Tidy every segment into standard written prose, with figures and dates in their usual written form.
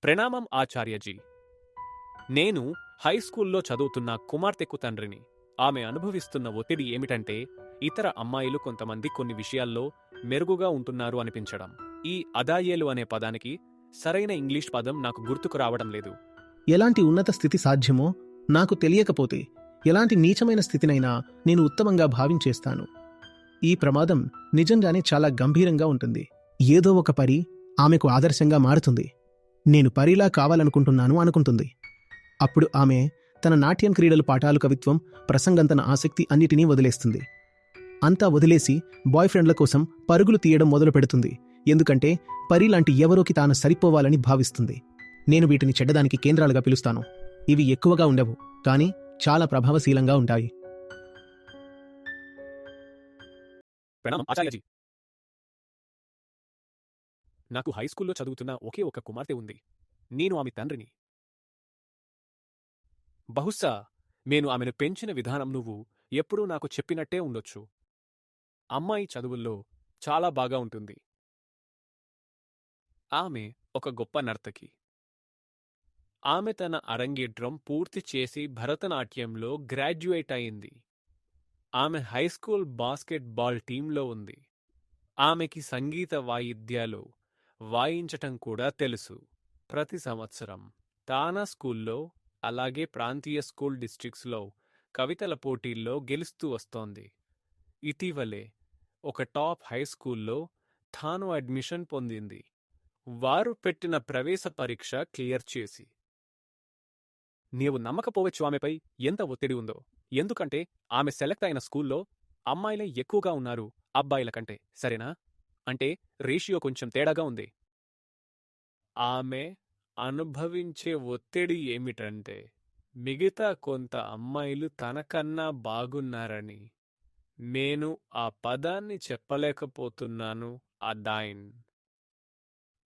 ప్రణామం ఆచార్యజీ. నేను హైస్కూల్లో చదువుతున్న కుమార్తెకు తండ్రిని. ఆమె అనుభవిస్తున్న ఒత్తిడి ఏమిటంటే, ఇతర అమ్మాయిలు కొంతమంది కొన్ని విషయాల్లో మెరుగుగా ఉంటున్నారు అనిపించడం. ఈ అదాయేలు అనే పదానికి సరైన ఇంగ్లీష్ పదం నాకు గుర్తుకు రావడం లేదు. ఎలాంటి ఉన్నత స్థితి సాధ్యమో నాకు తెలియకపోతే ఎలాంటి నీచమైన స్థితినైనా నేను ఉత్తమంగా భావించేస్తాను. ఈ ప్రమాదం నిజంగానే చాలా గంభీరంగా ఉంటుంది. ఏదో ఒక పరి ఆమెకు ఆదర్శంగా మారుతుంది. నేను పరిలా కావాలనుకుంటున్నాను అనుకుంటుంది. అప్పుడు ఆమె తన నాట్యం, క్రీడలు, పాఠాలు, కవిత్వం, ప్రసంగం, తన ఆసక్తి అన్నిటినీ వదిలేస్తుంది. అంతా వదిలేసి బాయ్ ఫ్రెండ్ల కోసం పరుగులు తీయడం మొదలు పెడుతుంది. ఎందుకంటే పరిలాంటి ఎవరోకి తాను సరిపోవాలని భావిస్తుంది. నేను వీటిని చెడ్డదానికి కేంద్రాలుగా పిలుస్తాను. ఇవి ఎక్కువగా ఉండవు, కానీ చాలా ప్రభావశీలంగా ఉంటాయి. ప్రణామం ఆచార్యజీ. నాకు హైస్కూల్లో చదువుతున్న ఒకే ఒక కుమార్తె ఉంది. నేను ఆమె తండ్రిని. బహుశా నేను ఆమెను పెంచిన విధానం నువ్వు ఎప్పుడూ నాకు చెప్పినట్టే ఉండొచ్చు. అమ్మాయి చదువుల్లో చాలా బాగా ఉంటుంది. ఆమె ఒక గొప్ప నర్తకి. ఆమె తన అరంగేట్రం పూర్తి చేసి భరతనాట్యంలో గ్రాడ్యుయేట్ అయింది. ఆమె హైస్కూల్ బాస్కెట్బాల్ టీంలో ఉంది. ఆమెకి సంగీత వాయిద్యాలు వాయించటం కూడా తెలుసు. ప్రతి సంవత్సరం తానా స్కూల్లో, అలాగే ప్రాంతీయ స్కూల్ డిస్ట్రిక్ట్స్లో కవితల పోటీల్లో గెలుస్తూ వస్తోంది. ఇటీవలే ఒక టాప్ హైస్కూల్లో తాను అడ్మిషన్ పొందింది, వారు పెట్టిన ప్రవేశ పరీక్ష క్లియర్ చేసి. నీవు నమ్మకపోవచ్చు ఆమెపై ఎంత ఒత్తిడి ఉందో. ఎందుకంటే ఆమె సెలెక్ట్ అయిన స్కూల్లో అమ్మాయిలే ఎక్కువగా ఉన్నారు అబ్బాయిల కంటే. సరేనా? అంటే రేషియో కొంచెం తేడాగా ఉంది. ఆమె అనుభవించే ఒత్తిడి ఏమిటంటే, మిగతా కొంత అమ్మాయిలు తనకన్నా బాగున్నారని. నేను ఆ పదాన్ని చెప్పలేకపోతున్నాను. అదాయిన్.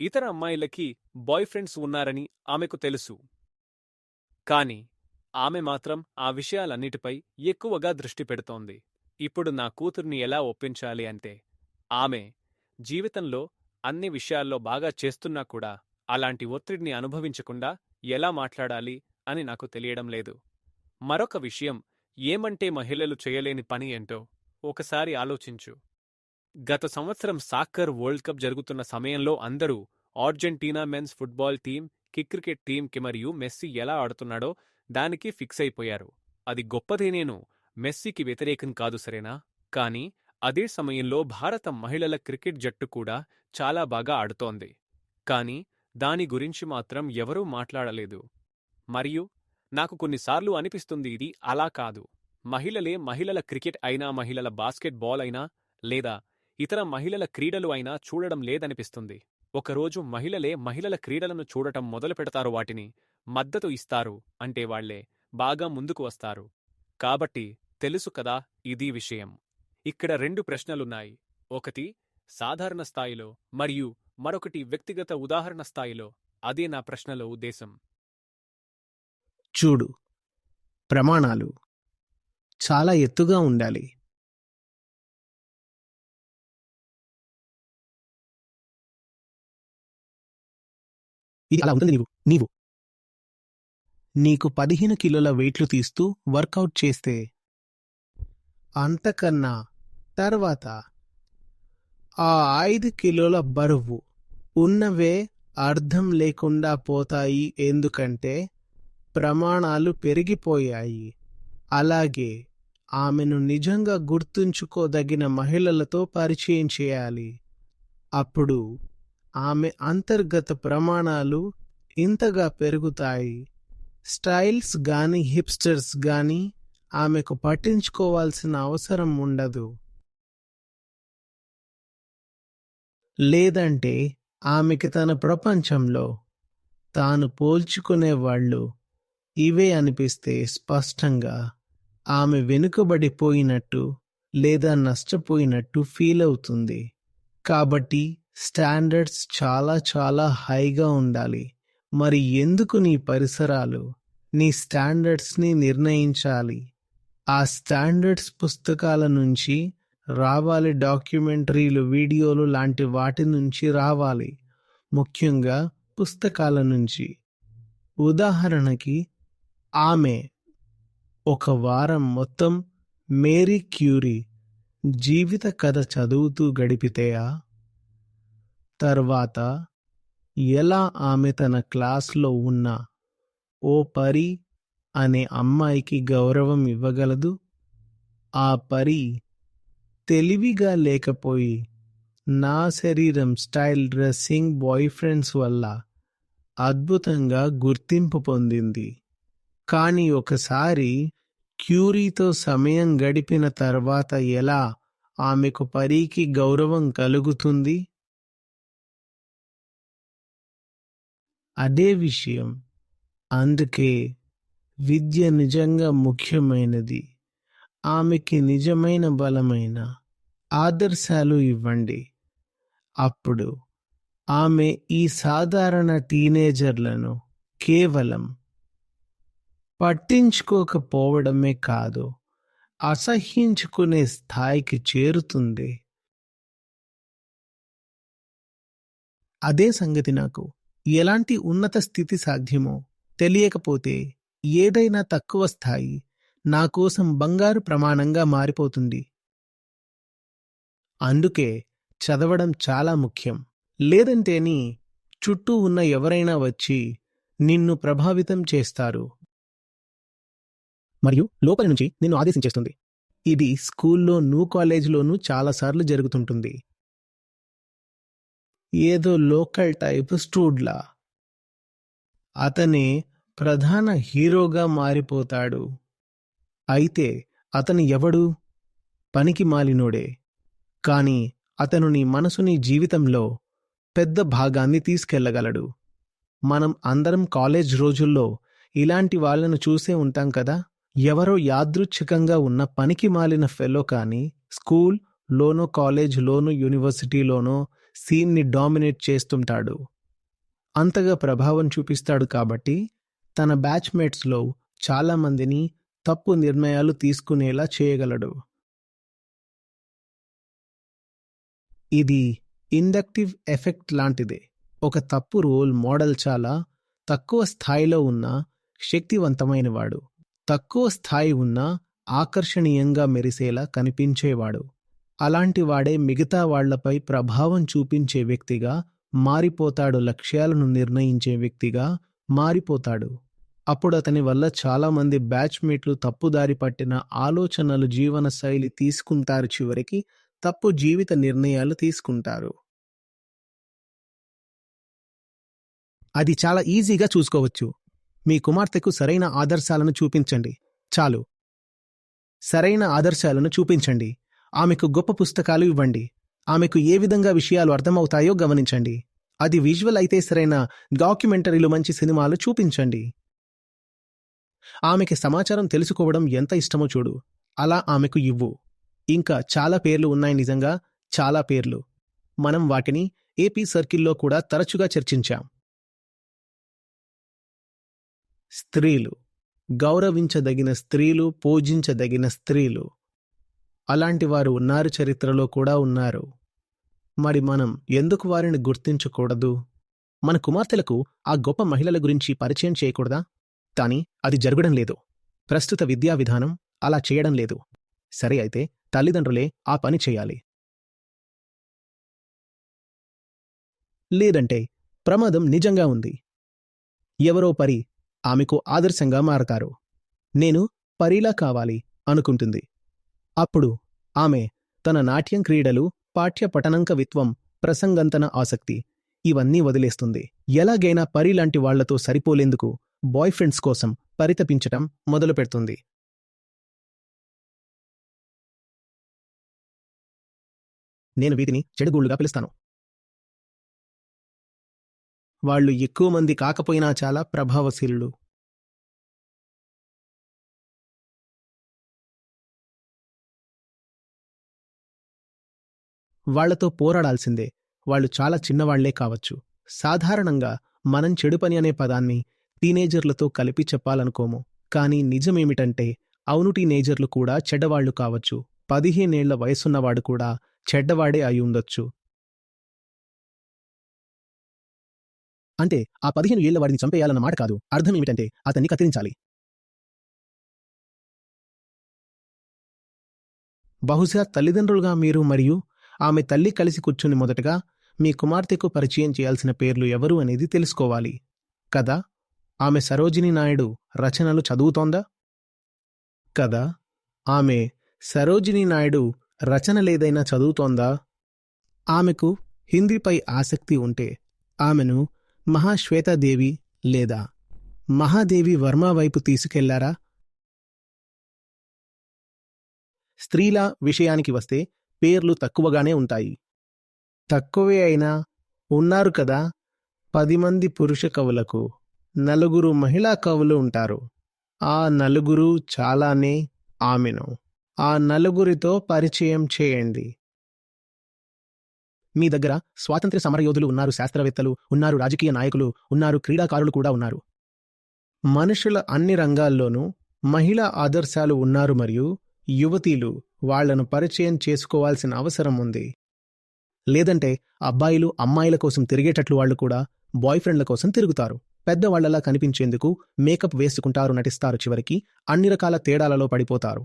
ఇతర అమ్మాయిలకి బాయ్ ఫ్రెండ్స్ ఉన్నారని ఆమెకు తెలుసు. కాని ఆమె మాత్రం ఆ విషయాలన్నిటిపై ఎక్కువగా దృష్టి పెడుతోంది. ఇప్పుడు నా కూతుర్ని ఎలా ఒప్పించాలి అంటే, ఆమె జీవితంలో అన్ని విషయాల్లో బాగా చేస్తున్నా కూడా అలాంటి ఒత్తిడిని అనుభవించకుండా ఎలా మాట్లాడాలి అని నాకు తెలియడం లేదు. మరొక విషయం ఏమంటే, మహిళలు చేయలేని పని ఏంటో ఒకసారి ఆలోచించు. గత సంవత్సరం సాక్కర్ వరల్డ్ కప్ జరుగుతున్న సమయంలో అందరూ Argentina men's football team, cricket టీంకి మరియు మెస్సీ ఎలా ఆడుతున్నాడో దానికి ఫిక్స్ అయిపోయారు. అది గొప్పదేనేను, మెస్సీకి వ్యతిరేకం కాదు, సరేనా? కానీ అదే సమయంలో భారత మహిళల క్రికెట్ జట్టు కూడా చాలా బాగా ఆడుతోంది. కానీ దాని గురించి మాత్రం ఎవరూ మాట్లాడలేదు. మరియు నాకు కొన్నిసార్లు అనిపిస్తుంది, ఇది అలా కాదు. మహిళలే మహిళల క్రికెట్ అయినా, మహిళల బాస్కెట్ బాల్ అయినా, లేదా ఇతర మహిళల క్రీడలు అయినా చూడడం లేదనిపిస్తుంది. ఒకరోజు మహిళలే మహిళల క్రీడలను చూడటం మొదలు పెడతారు, వాటిని మద్దతు ఇస్తారు అంటే వాళ్లే బాగా ముందుకు వస్తారు. కాబట్టి తెలుసు కదా ఇదీ విషయం. ఇక్కడ 2 ప్రశ్నలున్నాయి. ఒకటి సాధారణ స్థాయిలో మరియు మరొకటి వ్యక్తిగత ఉదాహరణ స్థాయిలో. అదే నా ప్రశ్నలో ఉద్దేశం. చూడు, ప్రమాణాలు చాలా ఎత్తుగా ఉండాలి. ఇది అలా ఉంటుంది. నీవు నీకు 15 కిలోల వెయిట్లు తీస్తూ వర్కౌట్ చేస్తే, అంతకన్నా తర్వాత ఆ 5 కిలోల బరువు ఉన్నవే అర్థం లేకుండా పోతాయి, ఎందుకంటే ప్రమాణాలు పెరిగిపోయాయి. అలాగే ఆమెను నిజంగా గుర్తుంచుకోదగిన మహిళలతో పరిచయం చేయాలి. అప్పుడు ఆమె అంతర్గత ప్రమాణాలు ఇంతగా పెరుగుతాయి. స్టైల్స్ గాని, హిప్స్టర్స్ గాని ఆమెకు పట్టించుకోవాల్సిన అవసరం ఉండదు. లేదంటే ఆమెకి తన ప్రపంచంలో తాను పోల్చుకునేవాళ్ళు ఇవే అనిపిస్తే స్పష్టంగా ఆమె వెనుకబడిపోయినట్టు లేదా నష్టపోయినట్టు ఫీల్ అవుతుంది. కాబట్టి స్టాండర్డ్స్ చాలా చాలా హైగా ఉండాలి. మరి ఎందుకు నీ పరిసరాలు నీ స్టాండర్డ్స్ని నిర్ణయించాలి? ఆ స్టాండర్డ్స్ పుస్తకాల నుంచి రావాలి, డాక్యుమెంటరీలు, వీడియోలు లాంటి వాటి నుంచి రావాలి. ముఖ్యంగా పుస్తకాల నుంచి. ఉదాహరణకి, ఆమె ఒక వారం మొత్తం మేరీ క్యూరీ జీవిత కథ చదువుతూ గడిపితేయా? తర్వాత ఎలా ఆమె తన క్లాస్లో ఉన్న ఓ పరి అనే అమ్మాయికి గౌరవం ఇవ్వగలదు? ఆ పరి తెలివిగా లేకపోయి నా శరీరం స్టైల్ డ్రెస్సింగ్ బాయ్ ఫ్రెండ్స్ వల్ల అద్భుతంగా గుర్తింపు పొందింది. కానీ ఒకసారి క్యూరీతో సమయం గడిపిన తర్వాత ఎలా ఆమెకు పరీకి గౌరవం కలుగుతుంది? అదే విషయం. అందుకే విద్య నిజంగా ముఖ్యమైనది. ఆమెకి నిజమైన బలమైన ఆదర్శాలు ఇవ్వండి. అప్పుడు ఆమె ఈ సాధారణ టీనేజర్లను కేవలం పట్టించుకోకపోవడమే కాదు, అసహ్యించుకునే స్థాయికి చేరుతుంది. అదే సంగతి నాకు ఎలాంటి ఉన్నత స్థితి సాధ్యమో తెలియకపోతే ఏదైనా తక్కువ స్థాయి నా కోసం బంగారు ప్రమాణంగా మారిపోతుంది. అందుకే చదవడం చాలా ముఖ్యం. లేదంటేని చుట్టూ ఉన్న ఎవరైనా వచ్చి నిన్ను ప్రభావితం చేస్తారు మరియు లోపలి నుంచి నిన్ను ఆదేశించేస్తుంది. ఇది స్కూల్లోనూ కాలేజీలోనూ చాలాసార్లు జరుగుతుంటుంది. ఏదో లోకల్ టైప్ స్టూడ్లా అతనే ప్రధాన హీరోగా మారిపోతాడు. అయితే అతను ఎవడు? పనికి మాలినోడే. కాని అతను నీ మనసుని జీవితంలో పెద్ద భాగాన్ని తీసుకెళ్లగలడు. మనం అందరం కాలేజ్ రోజుల్లో ఇలాంటి వాళ్ళను చూసే ఉంటాం కదా. ఎవరో యాదృచ్ఛికంగా ఉన్న పనికి మాలిన ఫెలో కానీ స్కూల్లోనో కాలేజ్లోనో యూనివర్సిటీలోనో సీన్ని డామినేట్ చేస్తుంటాడు. అంతగా ప్రభావం చూపిస్తాడు కాబట్టి తన బ్యాచ్మేట్స్లో చాలామందిని తప్పు నిర్ణయాలు తీసుకునేలా చేయగలడు. ఇది ఇండక్టివ్ ఎఫెక్ట్ లాంటిదే. ఒక తప్పు రోల్ మోడల్ చాలా తక్కువ స్థాయిలో ఉన్న శక్తివంతమైనవాడు, తక్కువ స్థాయి ఉన్న ఆకర్షణీయంగా మెరిసేలా కనిపించేవాడు. అలాంటి వాడే మిగతా వాళ్లపై ప్రభావం చూపించే వ్యక్తిగా మారిపోతాడు, లక్ష్యాలను నిర్ణయించే వ్యక్తిగా మారిపోతాడు. అప్పుడు అతని వల్ల చాలామంది బ్యాచ్మేట్లు తప్పుదారి పట్టిన ఆలోచనలు, జీవన శైలి తీసుకుంటారు. చివరికి తప్పు జీవిత నిర్ణయాలు తీసుకుంటారు. అది చాలా ఈజీగా చూసుకోవచ్చు. మీ కుమార్తెకు సరైన ఆదర్శాలను చూపించండి చాలు. సరైన ఆదర్శాలను చూపించండి. ఆమెకు గొప్ప పుస్తకాలు ఇవ్వండి. ఆమెకు ఏ విధంగా విషయాలు అర్థమవుతాయో గమనించండి. అది విజువల్ అయితే సరైన డాక్యుమెంటరీలు, మంచి సినిమాలు చూపించండి. ఆమెకి సమాచారం తెలుసుకోవడం ఎంత ఇష్టమో చూడు. అలా ఆమెకు ఇవ్వు. ఇంకా చాలా పేర్లు ఉన్నాయి, నిజంగా చాలా పేర్లు. మనం వాటిని ఏపీ సర్కిల్లో కూడా తరచుగా చర్చించాం. స్త్రీలు, గౌరవించదగిన స్త్రీలు, పూజించదగిన స్త్రీలు. అలాంటి వారు ఉన్నారు, చరిత్రలో కూడా ఉన్నారు. మరి మనం ఎందుకు వారిని గుర్తించకూడదు? మన కుమార్తెలకు ఆ గొప్ప మహిళల గురించి పరిచయం చేయకూడదా? కానీ అది జరగడం లేదు. ప్రస్తుత విద్యా విధానం అలా చేయడం లేదు. సరే, అయితే తల్లిదండ్రులే ఆ పని చేయాలి. లేదంటే ప్రమాదం నిజంగా ఉంది. ఎవరో పరి ఆమెకు ఆదర్శంగా మారతారు. నేను పరిలా కావాలి అనుకుంటుంది. అప్పుడు ఆమె తన నాట్యం, క్రీడలు, పాఠ్య పఠనం, కవిత్వం, ప్రసంగంతన ఆసక్తి ఇవన్నీ వదిలేస్తుంది. ఎలాగైనా పరిలాంటి వాళ్లతో సరిపోలేందుకు బాయ్ ఫ్రెండ్స్ కోసం పరితపించటం మొదలుపెడుతుంది. నేను వీటిని చెడుగూళ్లుగా పిలుస్తాను. వాళ్ళు ఎక్కువ మంది కాకపోయినా చాలా ప్రభావశీలుడు. వాళ్లతో పోరాడాల్సిందే. వాళ్ళు చాలా చిన్నవాళ్లే కావచ్చు. సాధారణంగా మనం చెడు పని అనే పదాన్ని టీనేజర్లతో కలిపి చెప్పాలనుకోము. కానీ నిజమేమిటంటే, అవును, టీనేజర్లు కూడా చెడ్డవాళ్లు కావచ్చు. 15 ఏళ్ల వయసున్నవాడు కూడా చెడ్డవాడే అయి ఉండొచ్చు. అంటే ఆ 15 ఏళ్ల వాడిని చంపేయాలన్న మాట కాదు. అర్థం ఏమిటంటే అతన్ని కత్తిరించాలి. బహుశా తల్లిదండ్రులుగా మీరు మరియు ఆమె తల్లి కలిసి కూర్చుని మొదటగా మీ కుమార్తెకు పరిచయం చేయాల్సిన పేర్లు ఎవరు అనేది తెలుసుకోవాలి కదా. ఆమె సరోజినీ నాయుడు రచనలు చదువుతోందా? కదా. ఆమె సరోజినీ నాయుడు రచనలేదైనా చదువుతోందా? ఆమెకు హిందీపై ఆసక్తి ఉంటే ఆమెను మహాశ్వేతాదేవి లేదా మహాదేవి వర్మ వైపు తీసుకెళ్లారా? స్త్రీల విషయానికి వస్తే పేర్లు తక్కువగానే ఉంటాయి. తక్కువే అయినా ఉన్నారు కదా. 10 మంది పురుష కవులకు 4 మహిళా కవులు ఉంటారు. ఆ 4 చాలానే. ఆమెను ఆ 4 పరిచయం చేయండి. మీ దగ్గర స్వాతంత్ర్య సమరయోధులు ఉన్నారు, శాస్త్రవేత్తలు ఉన్నారు, రాజకీయ నాయకులు ఉన్నారు, క్రీడాకారులు కూడా ఉన్నారు. మనుషుల అన్ని రంగాల్లోనూ మహిళా ఆదర్శాలు ఉన్నారు మరియు యువతీలు వాళ్లను పరిచయం చేసుకోవాల్సిన అవసరం ఉంది. లేదంటే అబ్బాయిలు అమ్మాయిల కోసం తిరిగేటట్లు వాళ్లు కూడా బాయ్ ఫ్రెండ్ల కోసం తిరుగుతారు. పెద్దవాళ్లలా కనిపించేందుకు మేకప్ వేసుకుంటారు, నటిస్తారు, చివరికి అన్ని రకాల తేడాలలో పడిపోతారు.